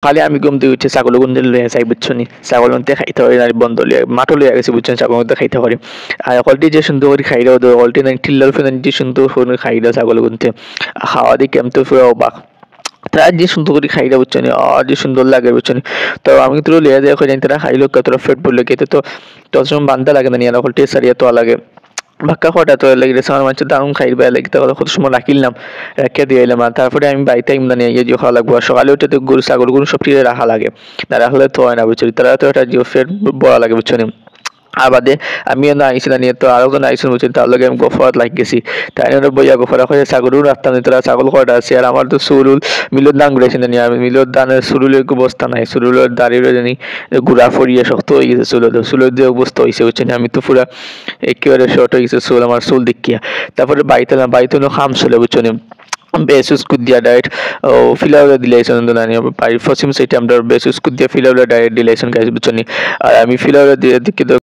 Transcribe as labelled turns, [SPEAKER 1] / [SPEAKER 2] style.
[SPEAKER 1] খালি আমি ঘুম থেকে উঠে ছাগল গুনতে লইয়া যাই বুঝছো নি ছাগল মধ্যে খাইতে পারি না বন্ধ লইয়া মাঠও লইয়া গেছি বুঝছেন ছাগল মধ্যে খাইতে পারি আর অলটি যে সুন্দর করে খাই দাও অলটি না টিল্লার ফেলেন যে সুন্দর করে খাই দাও ছাগল গুনতে খাওয়া দিকে আমি তো পুরো অবাক তারা যে সুন্দর করে খাইলে বুঝছো নি আর যে সুন্দর লাগে বুঝছো নি তো আমি তো লিয়া যায় জানি তারা খাইলো কতটা ফেট পড়লে খেতে তো তখন বান্ধা লাগে না নিয়ে অলটি সারিয়া তো লাগে ভাক্কা খোয়াটা তো লেগে গেছে আমার মাঝে দারুণ খাইবে লেগে তাহলে কত সময় রাখিলাম রেখে দিয়ে এলাম আর তারপরে আমি বাড়িতে ইমদা নিয়ে গিয়ে খাওয়া লাগবো আর সকালে উঠে তো গরু ছাগল গরু সব টিরে রাখা লাগে না রাখলে তো হয় না বুঝছো তারা তো একটা জিও ফের বড়া লাগে বুঝছো নি আর বাদে আমিও না আইসি না নিয়ে তো আরো জন আইসুন বুঝছেন তার লগে আমি গোফরাত লাগ গেছি তাই বইয়া গোফরা হয়ে ছাগলও রাখতাম না তারা ছাগল কয়টা আছে আর আমার তো সুরুল মিলোর দান ঘুরেছি না নিয়ে আমি মিলোর দানের সুরুলের অবস্থা নাই সুরুলের দাঁড়িয়ে জানি গুড়া ফরিয়ে শক্ত হয়ে গেছে চুলের দিয়ে অবস্থা হয়েছে বুঝছেন আমি তো পুরা একেবারে শর্ট হয়ে গেছে চুল আমার চুল দেখিয়া তারপরে বাড়িতে খাম চলে বুঝছেন বেসুস কুদিয়া ডায়েট ও ফিলাউলা দিলাইছেন নানি পাই পশ্চিম সাইডে আমরা বেসুস কুদিয়া ফিলাউলা ডায়েট দিলাইছেন গাইস বুঝছেন আর আমি ফিলাউলা দিয়ে দিকে